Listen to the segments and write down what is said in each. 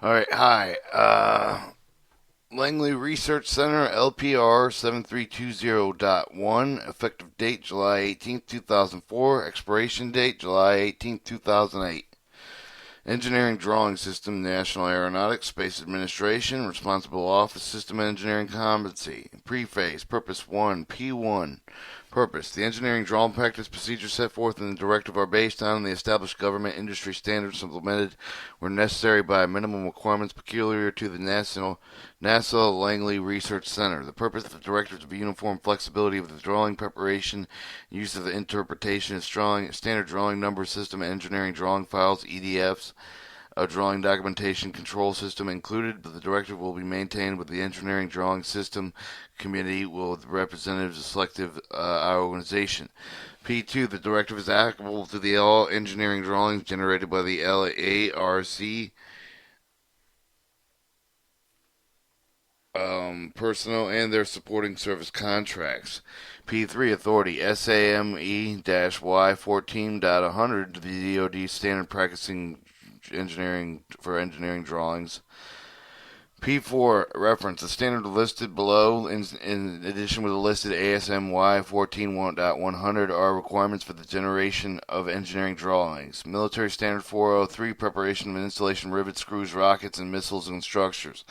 All right, hi. Langley Research Center, LPR 7320.1, effective date July 18th, 2004, expiration date July 18th, 2008. Engineering Drawing System, National Aeronautics Space Administration, Responsible Office, System Engineering Competency. Preface, Purpose 1, P1. Purpose: the engineering drawing practice procedures set forth in the directive are based on the established government industry standards implemented where necessary by minimum requirements peculiar to the NASA Langley Research Center. The purpose of the directives is uniform flexibility of the drawing preparation, use of the interpretation of standard drawing number system engineering drawing files (EDFs), a drawing documentation control system included, but the directive will be maintained with the engineering drawing system committee with representatives of selective organization. P2. The directive is applicable to the all engineering drawings generated by the LARC personnel and their supporting service contracts. P3 Authority SAME-Y14.100, the DoD standard practicing engineering for engineering drawings. P4 reference: the standard listed below, in addition with the listed ASMY 14.100, are requirements for the generation of engineering drawings. Military Standard 403: preparation of installation rivets, screws, rockets, and missiles and structures.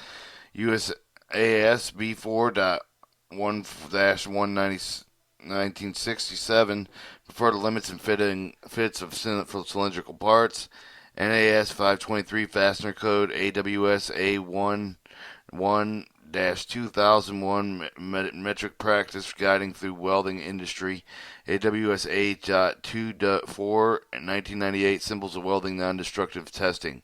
USAS B4.1-190. 1967, preferred limits and fits of cylindrical parts. NAS 523 Fastener Code AWS A11-2001 Metric Practice Guiding Through Welding Industry. AWS A.2.4 1998 Symbols of Welding Non-Destructive Testing.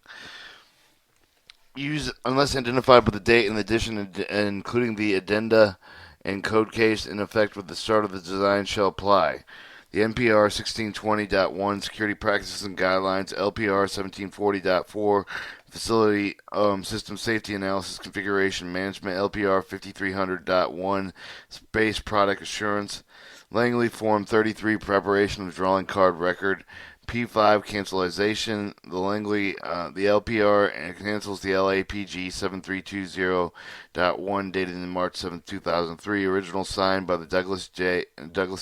Use unless identified by the date in addition, including the addenda and code case in effect with the start of the design shall apply. The NPR 1620.1 Security Practices and Guidelines, LPR 1740.4 Facility System Safety Analysis Configuration Management, LPR 5300.1 Space Product Assurance, Langley Form 33 Preparation of Drawing Card Record, P5 Cancellation, the LPR cancels the LAPG 7320.1 dated in March 7, 2003, original signed by the Douglas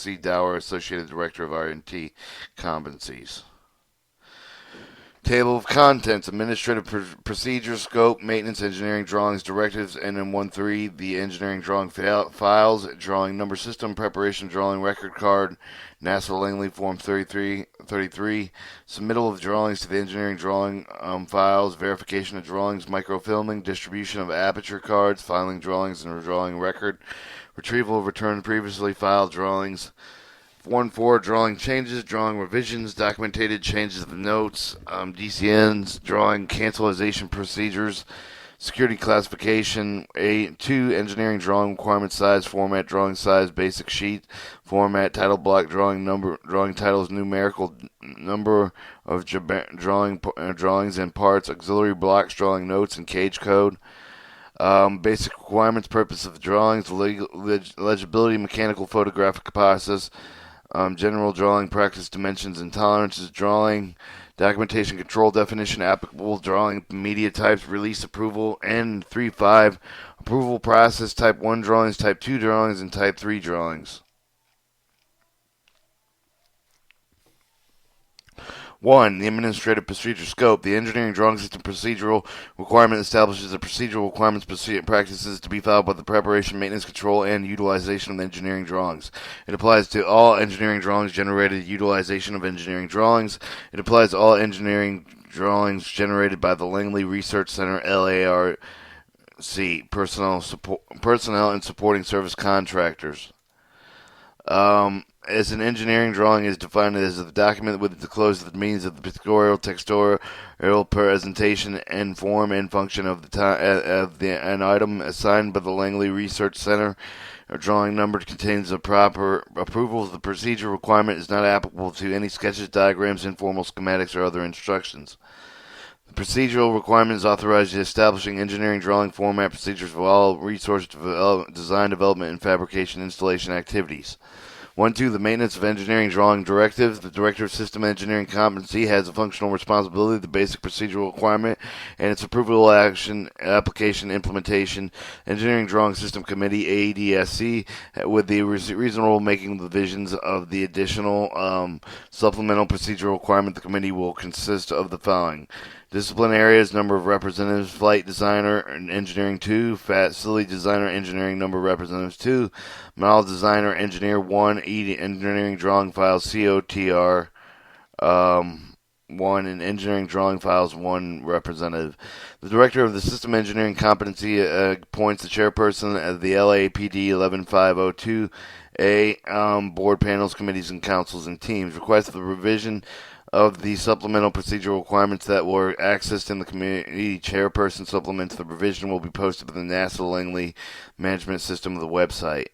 E. Dower, Associated Director of R&T Competencies. Table of Contents, Administrative Procedures, Scope, Maintenance, Engineering Drawings, Directives, NM13, the Engineering Drawing Files, Drawing Number System, Preparation Drawing Record Card, NASA Langley Form 33, Submittal of Drawings to the Engineering Drawing Files, Verification of Drawings, Microfilming, Distribution of Aperture Cards, Filing Drawings and Drawing Record, Retrieval of Returned Previously Filed Drawings, 1-4, drawing changes, drawing revisions, documented changes of notes, DCNs, drawing cancellation procedures, security classification. 2, engineering drawing requirement size, format, drawing size, basic sheet, format, title block, drawing number, drawing titles, numerical number of drawings and parts, auxiliary blocks, drawing notes, and cage code. Basic requirements, purpose of the drawings, legibility, mechanical photographic process, general drawing practice, dimensions and tolerances, drawing, documentation control definition, applicable drawing media types, release approval, and 3.5, approval process, type 1 drawings, type 2 drawings, and type 3 drawings. 1. The Administrative Procedure Scope. The Engineering Drawing System procedural requirement establishes the procedural requirements practices to be followed by the preparation, maintenance, control, and utilization of engineering drawings. It applies to all engineering drawings generated utilization of engineering drawings. It applies to all engineering drawings generated by the Langley Research Center, LARC, personnel and supporting service contractors. As an engineering drawing is defined as a document with the discloses the means of the pictorial, textual presentation and form and function of an item assigned by the Langley Research Center. A drawing number contains the proper approvals. The procedure requirement is not applicable to any sketches, diagrams, informal schematics, or other instructions. The procedural requirement is authorized in establishing engineering drawing format procedures for all resource design, development, and fabrication installation activities. 1-2, the maintenance of engineering drawing directives. The Director of System Engineering Competency has a functional responsibility, the basic procedural requirement, and its approval action, application, implementation. Engineering Drawing System Committee, AEDSC, with the reasonable making divisions of the additional supplemental procedural requirement. The committee will consist of the following: discipline areas, number of representatives, flight designer, engineering 2, facility designer, engineering, number of representatives 2, model designer, engineer 1, engineering drawing files, COTR 1, and engineering drawing files 1 representative. The Director of the System Engineering Competency appoints the chairperson of the LAPD 11502A board panels, committees, and councils and teams. Request the revision of the supplemental procedural requirements that were accessed in the committee chairperson supplements. The revision will be posted in the NASA Langley management system of the website.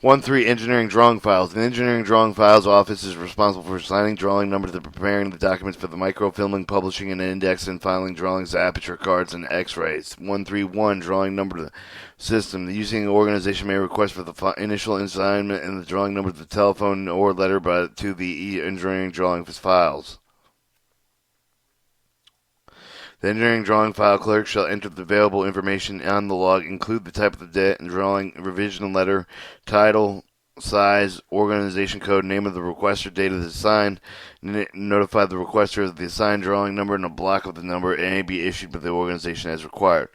1-3, engineering drawing files. The engineering drawing files office is responsible for assigning drawing numbers to preparing the documents for the microfilming, publishing, and index and filing drawings, aperture cards, and x-rays. 131, drawing number to the system. The using organization may request for the initial assignment and the drawing number to the telephone or letter to the engineering drawing files. The engineering drawing file clerk shall enter the available information on the log, include the type of the drawing, revision letter, title, size, organization code, name of the requester, date of the assigned, notify the requester of the assigned drawing number, and a block of the number may be issued by the organization as required.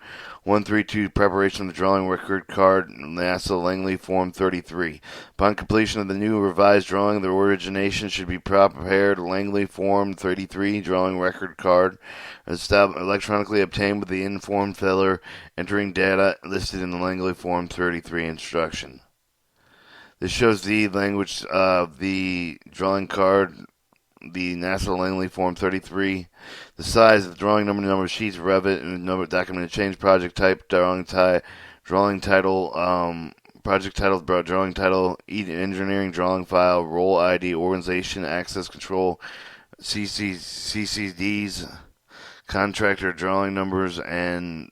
132, preparation of the drawing record card, NASA Langley Form 33. Upon completion of the new revised drawing, the origination should be prepared. Langley Form 33 drawing record card, electronically obtained with the informed filler, entering data listed in the Langley Form 33 instruction. This shows the language of the drawing card, the NASA Langley Form 33, the size of the drawing number of sheets, Revit, and number of documented change, project type, drawing title, project title, drawing title, engineering drawing file, role ID, organization, access control, CCDs, contractor drawing numbers, and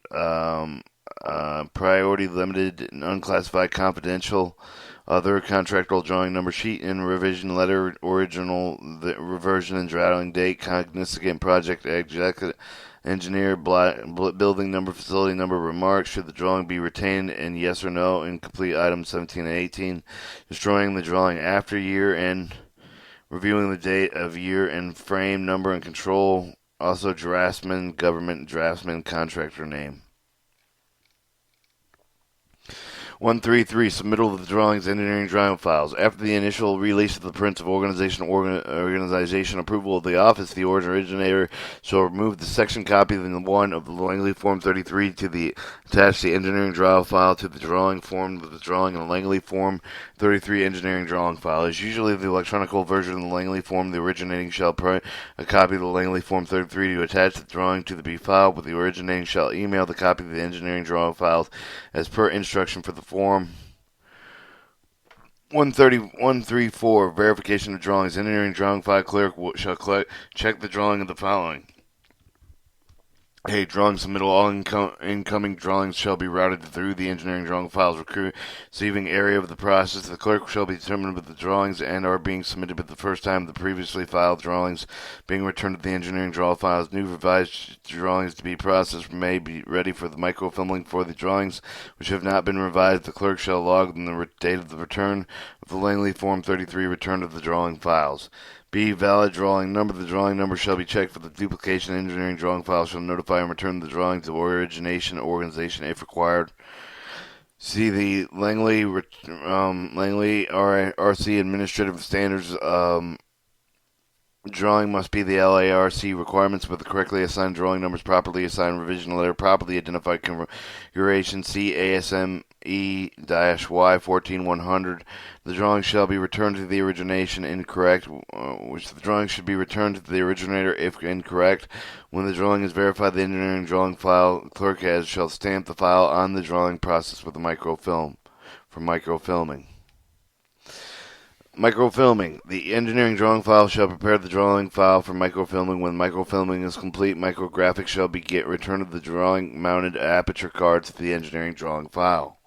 priority limited and unclassified confidential. Other contractual drawing number sheet and revision letter, original, the reversion and drawing date, cognizant project engineer, building number, facility number, remarks, should the drawing be retained, and yes or no, incomplete items 17 and 18, destroying the drawing after year and reviewing the date of year and frame number and control, also draftsman, government draftsman, contractor name. 133, submittal of the drawings, engineering drawing files. After the initial release of the prints of organization approval of the office, the originator shall remove the section copy of the one of the Langley Form 33 attach the engineering drawing file to the drawing form with the drawing in the Langley Form 33 engineering drawing file. Is usually the electronic version of the Langley Form. The originating shall print a copy of the Langley Form 33 to attach the drawing to the B file, but the originating shall email the copy of the engineering drawing files as per instruction for the form. 134, verification of drawings. Engineering drawing file clerk shall check the drawing of the following. A, drawing submittal. All incoming drawings shall be routed through the engineering drawing files receiving area of the process. The clerk shall be determined with the drawings and are being submitted for the first time. The previously filed drawings being returned to the engineering drawing files. New revised drawings to be processed may be ready for the microfilming. For the drawings which have not been revised, the clerk shall log the date of the return of the Langley Form 33 return of the drawing files. B, valid drawing number. The drawing number shall be checked for the duplication. Engineering drawing file shall notify and return the drawing to origination organization if required. C, the Langley RC Administrative Standards drawing must be the LARC requirements with the correctly assigned drawing numbers, properly assigned revision letter, properly identified configuration. C, ASM E-Y14100. The drawing shall be returned to the origination incorrect, which the drawing should be returned to the originator if incorrect. When the drawing is verified, the engineering drawing file clerk shall stamp the file on the drawing process with a microfilm for microfilming. Microfilming. The engineering drawing file shall prepare the drawing file for microfilming. When microfilming is complete, micrographics shall be returned of the drawing mounted aperture card to the engineering drawing file.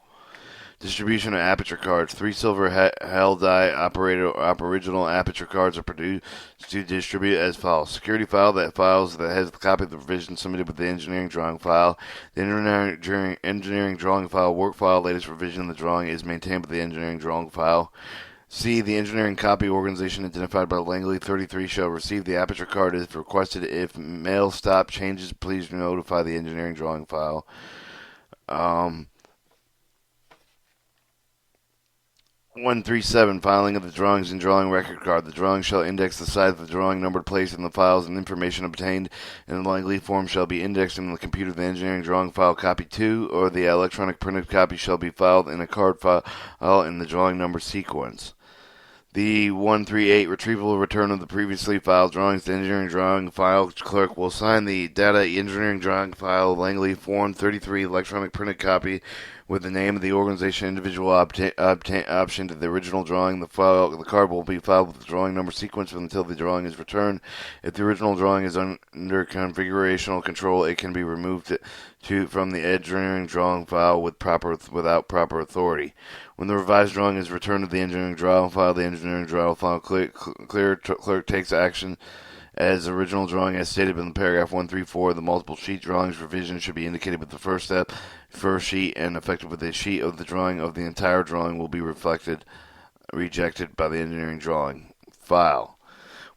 Distribution of aperture cards. 3 silver hell die original aperture cards are produced to distribute as follows. Security file that has the copy of the revision submitted with the engineering drawing file. The engineering drawing file work file latest revision of the drawing is maintained by the engineering drawing file. C. The engineering copy organization identified by Langley 33 shall receive the aperture card if requested. If mail stop changes, please notify the engineering drawing file. 137. Filing of the drawings and drawing record card. The drawing shall index the side of the drawing, numbered place in the files, and information obtained in the Langley form shall be indexed in the computer of the engineering drawing file. Copy 2 or the electronic printed copy shall be filed in a card file in the drawing number sequence. The 138 retrieval return of the previously filed drawings. The engineering drawing file clerk will sign the data engineering drawing file Langley Form 33 electronic printed copy with the name of the organization individual option to the original drawing. The card will be filed with the drawing number sequence until the drawing is returned. If the original drawing is under configurational control, it can be removed from the engineering drawing file without proper authority. When the revised drawing is returned to the engineering drawing file, the engineering drawing file clerk takes action as original drawing as stated in paragraph 134. The multiple sheet drawings revision should be indicated with the first sheet, and effective with a sheet of the drawing of the entire drawing will be rejected by the engineering drawing file.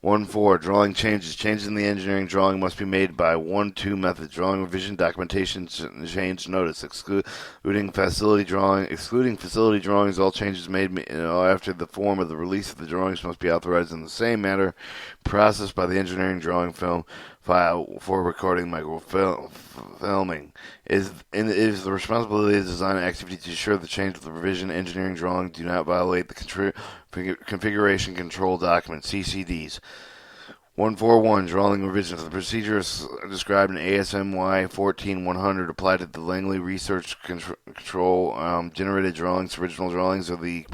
1.4. Drawing changes. Changes in the engineering drawing must be made by 1-2 method. Drawing revision documentation change notice. Excluding facility drawings, all changes made after the form of the release of the drawings must be authorized in the same manner processed by the engineering drawing film file for recording microfilming. It is the responsibility of the design activity to ensure the change of the revision engineering drawing do not violate the configuration control documents, CCDs. 141. Drawing revisions. The procedures described in ASMY 14100 apply to the Langley Research Control generated drawings. Original drawings are the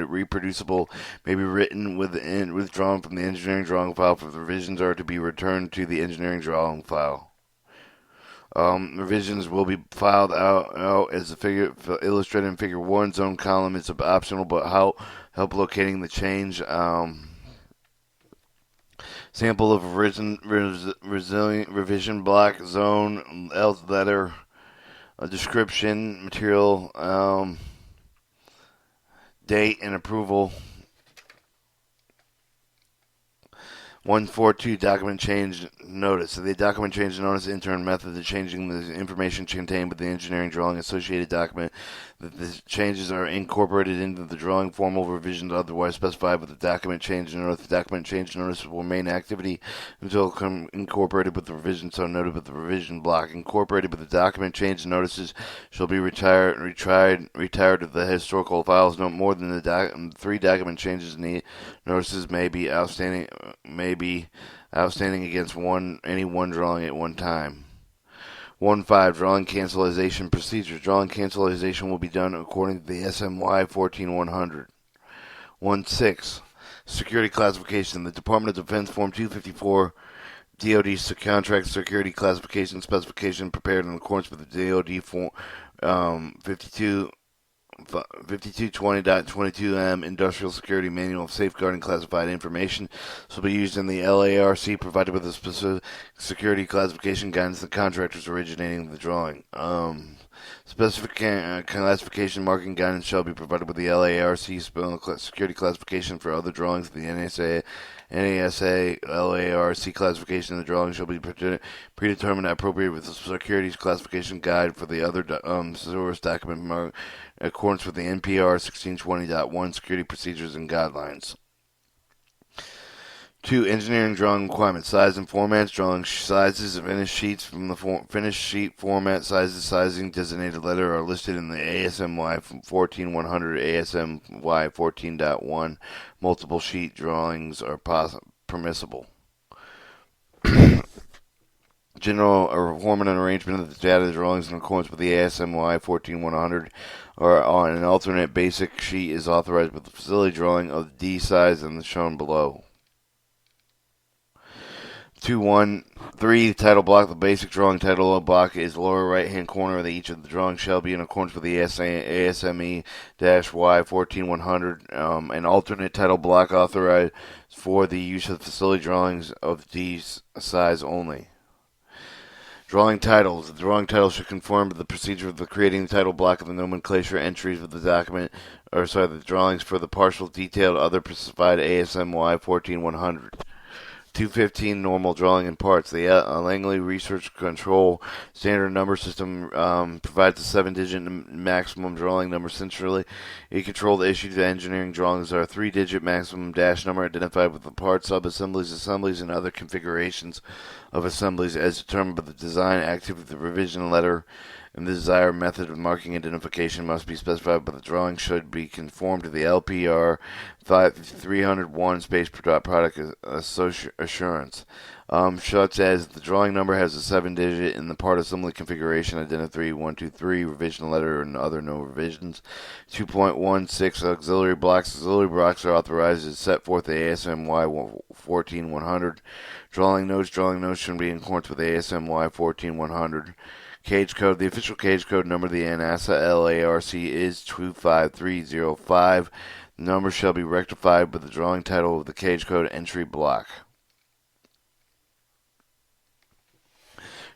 reproducible, may be withdrawn from the engineering drawing file. For the revisions are to be returned to the engineering drawing file. Revisions will be filed out as the figure illustrated in Figure 1. Zone column is optional, but help locating the change. Sample of revision block, zone, letter, description, material, date, and approval. 142. Document change notice. So the document change notice intern method of changing the information contained with the engineering drawing associated document. That the changes are incorporated into the drawing. Formal revisions otherwise specified with the document change notice. The document change notice will remain activity until incorporated with the revision so noted with the revision block. Incorporated with the document change notices shall be retired of the historical files. No more than the 3 document changes notices may be outstanding against any one drawing at one time. 1.5. Drawing cancellation procedures. Drawing cancellation will be done according to the SMY 14100. 1.6. Security classification. The Department of Defense Form 254 DoD contract security classification specification prepared in accordance with the DoD Form 5220.22M Industrial Security Manual of Safeguarding Classified Information. This will be used in the LARC provided with a specific security classification guidance the contractors originating the drawing. Specific classification marking guidance shall be provided with the LARC security classification for other drawings. The NASA LARC classification of the drawing shall be predetermined appropriate with the security classification guide for the other source document marked in accordance with the NPR 1620.1 security procedures and guidelines. 2. Engineering drawing requirements. Size and formats. Drawing sizes of finished sheets from the finished sheet format. Sizes, sizing, designated letter are listed in the ASMY 14100 ASMY 14.1. Multiple sheet drawings are permissible. General format and arrangement of the data drawings in accordance with the ASMY 14100 or on an alternate basic sheet is authorized with the facility drawing of D size and shown below. 213, title block. The basic drawing title block is lower right-hand corner of each of the drawings shall be in accordance with the ASME-Y 14100. An alternate title block authorized for the use of facility drawings of these size only. Drawing titles. The drawing title should conform to the procedure of creating the title block of the nomenclature entries of the document, the drawings for the partial detailed other specified ASMY 14100. 215 normal drawing in parts. The Langley Research Control standard number system provides a 7-digit maximum drawing number centrally. A controlled issue to engineering drawings are a 3-digit maximum dash number identified with the parts, sub-assemblies, assemblies, and other configurations of assemblies as determined by the design activity of the revision letter, and the desired method of marking identification must be specified, but the drawing should be conformed to the LPR 301 space product assurance, such as the drawing number has a 7-digit in the part assembly configuration, identity 123, revision letter, and other no revisions. 2.16 auxiliary blocks. Auxiliary blocks are authorized as set forth the ASMY 14100. Drawing notes. Drawing notes should be in accordance with ASMY 14100. Cage code. The official cage code number of the NASA LARC is 25305. The number shall be rectified by the drawing title of the cage code entry block.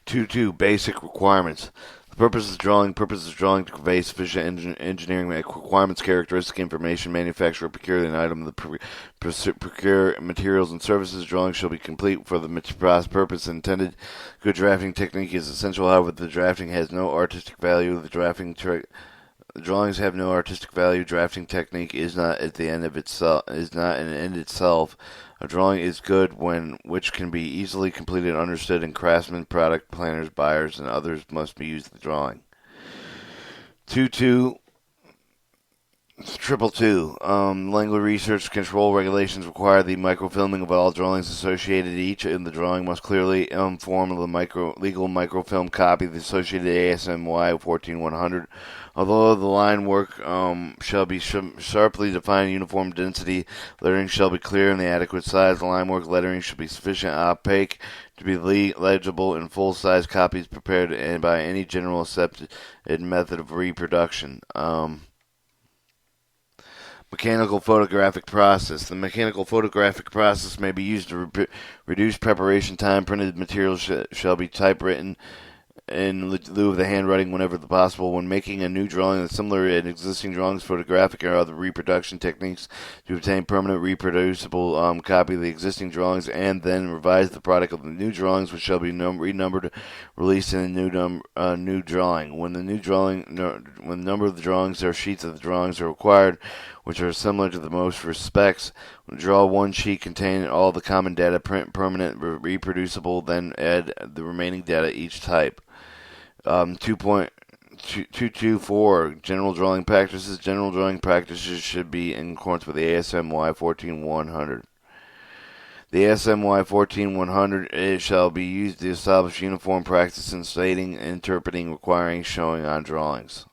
2.2 Basic requirements. The purpose of drawing to convey sufficient engineering requirements, characteristic information, manufacture or procure an item, procure materials and services. Drawing shall be complete for the purpose intended. Good drafting technique is essential, however, the drafting has no artistic value. The drawings have no artistic value. Drafting technique is not at the end of itself. Is not an end itself. A drawing is good which can be easily completed and understood, and craftsmen, product planners, buyers, and others must be used the drawing. 2.2 Langley Research Control regulations require the microfilming of all drawings associated. Each in the drawing must clearly inform of the legal microfilm copy of the associated ASMY 14100. Although the line work shall be sharply defined, uniform density, lettering shall be clear and the adequate size. The line work lettering should be sufficient opaque to be legible in full-size copies prepared by any general accepted method of reproduction. Mechanical photographic process. The mechanical photographic process may be used to reduce preparation time. Printed materials shall be typewritten in lieu of the handwriting whenever possible. When making a new drawing that's similar to existing drawings, photographic or other reproduction techniques to obtain permanent reproducible copy of the existing drawings, and then revise the product of the new drawings, which shall be renumbered, released in a new drawing. When the number of the drawings or sheets of the drawings are required, which are similar to the most respects, draw one sheet containing all the common data, print permanent, reproducible, then add the remaining data each type. 2.224 General drawing practices. General drawing practices should be in accordance with the ASMY 14100. The ASMY 14100 shall be used to establish uniform practice in stating, interpreting, requiring, showing on drawings.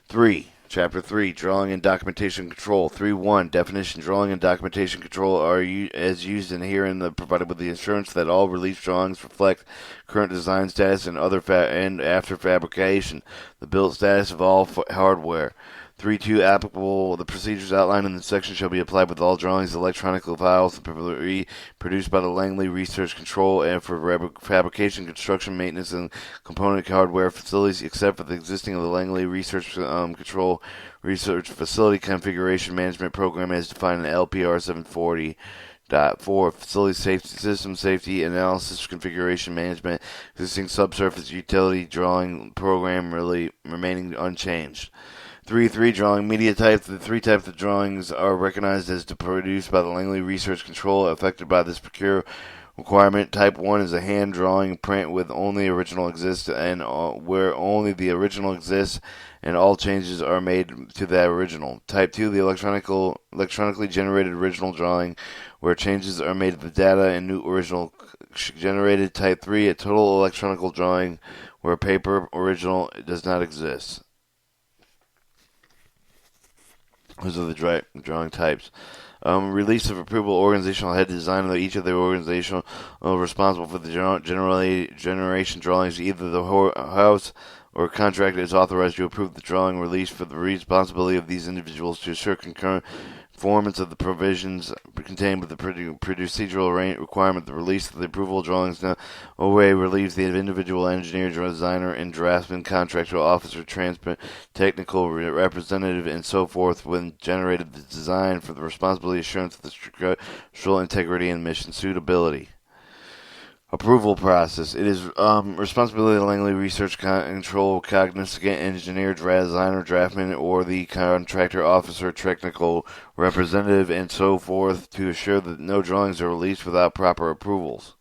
3. Chapter 3, Drawing and Documentation Control. 3.1 Definition. Drawing and documentation control are as used in herein provided with the assurance that all released drawings reflect current design status and and after fabrication, the built status of all hardware. 3.2 Applicable. The procedures outlined in this section shall be applied with all drawings, electronic files produced by the Langley Research Control and for fabrication, construction, maintenance, and component hardware facilities, except for the existing of the Langley Research Control Research Facility Configuration Management Program as defined in LPR 740.4 Facility Safety System Safety Analysis Configuration Management. Existing subsurface utility drawing program remaining unchanged. 3.3 Drawing media types. The three types of drawings are recognized as produced by the Langley Research Control affected by this procure requirement. Type 1 is a hand drawing print with only original exists and where only the original exists and all changes are made to that original. Type 2, the electronically generated original drawing where changes are made to the data and new original generated. Type 3, a total electronic drawing where paper original does not exist. Those are the drawing types. Release of approval organizational head design of each of the organizational responsible for the generation drawings. Either the house or contractor is authorized to approve the drawing release for the responsibility of these individuals to assure concurrent performance of the provisions contained with the procedural requirement. The release of the approval drawings now OA relieves the individual engineer, designer, and draftsman, contractor, officer, technical representative, and so forth when generated the design for the responsibility assurance of the structural integrity and mission suitability. Approval process. It is responsibility of Langley Research Control cognizant engineer, designer, draftman, or the contractor, officer, technical representative, and so forth to assure that no drawings are released without proper approvals.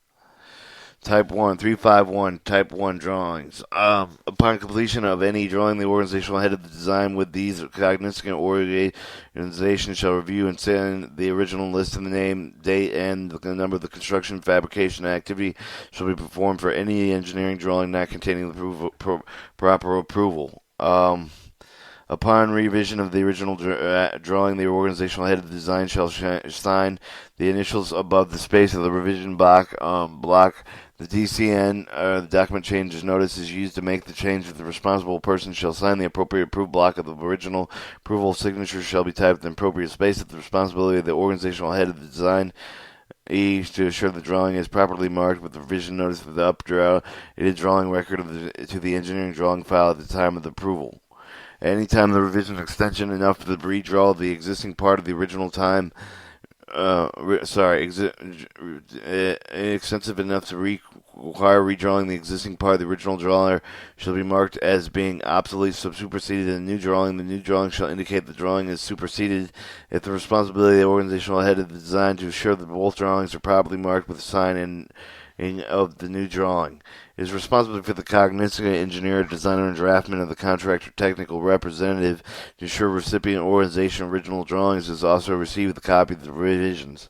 Type 1, 351, Type 1 drawings. Upon completion of any drawing, the organizational head of the design with these cognizant organization shall review and send the original list of the name, date, and the number of the construction, fabrication, activity shall be performed for any engineering drawing not containing the proper approval. Upon revision of the original drawing, the organizational head of the design shall sign the initials above the space of the revision block. The DCN, the document changes notice, is used to make the change. The responsible person shall sign the appropriate approved block of the original approval. Signatures shall be typed in the appropriate space. At the responsibility of the organizational head of the design to assure the drawing is properly marked with the revision notice of the updated drawing record to the engineering drawing file at the time of the approval. Anytime the revision extension enough to redraw the existing part of the original time, extensive enough to require redrawing the existing part of the original drawing shall be marked as being obsolete, superseded in the new drawing. The new drawing shall indicate the drawing is superseded. If the responsibility of the organizational head of the design to assure that both drawings are properly marked with the sign of the new drawing. It is responsible for the cognizant engineer, designer, and draftman of the contractor technical representative to ensure recipient organization original drawings is also received with a copy of the revisions.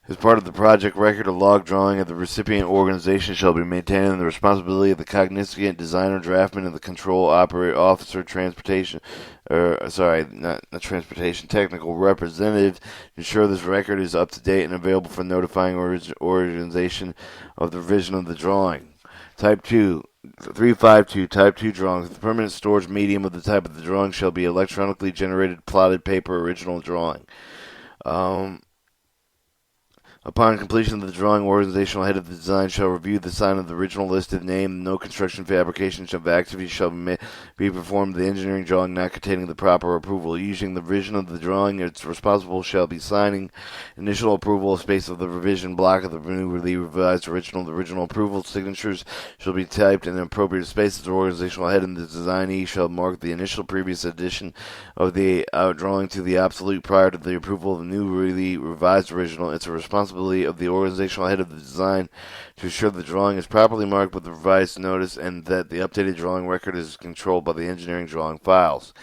As part of the project record, a log drawing of the recipient organization shall be maintained, and the responsibility of the cognizant designer, draftman, of the control operator, officer, technical representative to ensure this record is up to date and available for notifying organization of the revision of the drawing. Type 2, 352, Type 2 drawings. The permanent storage medium of the type of the drawing shall be electronically generated plotted paper original drawing. Upon completion of the drawing, organizational head of the design shall review the sign of the original listed name. No construction, fabrication of activity shall be performed. The engineering drawing not containing the proper approval. Using the revision of the drawing, its responsible shall be signing initial approval space of the revision block of the newly revised original. The original approval signatures shall be typed in the appropriate spaces. The organizational head and the designee shall mark the initial previous addition of the drawing to the obsolete prior to the approval of the newly revised original. It's a responsibility of the organizational head of the design to ensure the drawing is properly marked with the revised notice and that the updated drawing record is controlled by the engineering drawing files.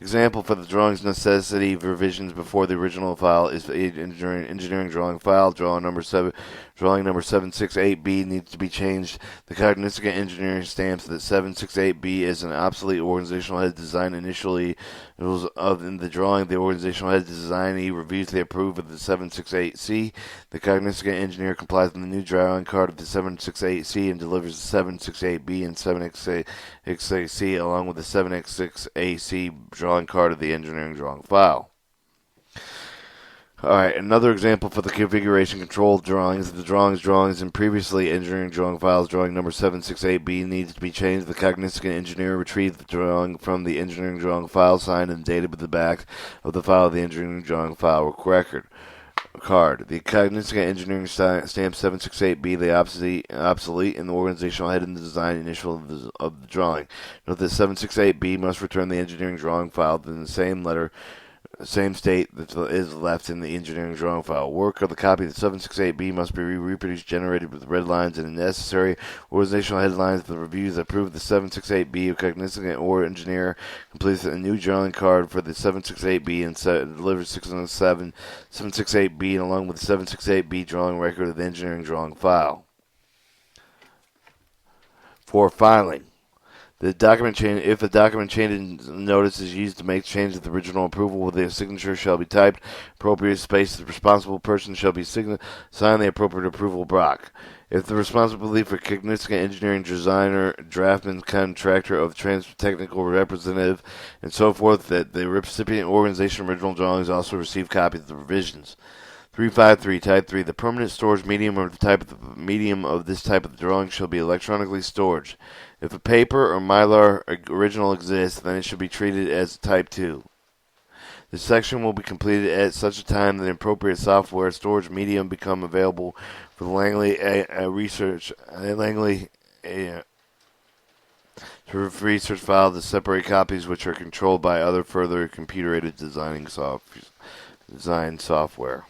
Example for the drawing's necessity revisions before the original file is engineering drawing file. Drawing number 768B needs to be changed. The cognizant engineering stamps that 768B is an obsolete organizational head design initially in the drawing. The organizational head designee reviews the approval of the 768C. The cognizant engineer complies with the new drawing card of the 768C and delivers the 768B and 768C along with the 766AC drawing card of the engineering drawing file. Alright, another example for the configuration control drawings. The drawings in previously engineering drawing files. Drawing number 768B needs to be changed. The cognizant engineer retrieved the drawing from the engineering drawing file, signed and dated with the back of the file of the engineering drawing file record card. The cognizant engineering stamp 768B, the obsolete, and the organizational head and the design initial of the drawing. Note that 768B must return the engineering drawing file in the same state that is left in the engineering drawing file. Work of the copy of the 768B must be reproduced, generated with red lines and necessary organizational headlines. The reviews that approve the 768B of cognizant or engineer completes a new drawing card for the 768B and delivers 768B and along with the 768B drawing record of the engineering drawing file. For filing. If the document change notice is used to make change to the original approval, the signature shall be typed. Appropriate space. The responsible person shall be sign the appropriate approval block. If the responsibility for significant engineering designer, draftsman, contractor of technical representative, and so forth, that the recipient organization original drawings also receive copies of the revisions. 353 Type 3. The permanent storage medium or the type of the medium of this type of drawing shall be electronically stored. If a paper or mylar original exists, then it should be treated as Type 2. This section will be completed at such a time that appropriate software storage medium become available for the Langley research file to separate copies which are controlled by other further computer-aided design software.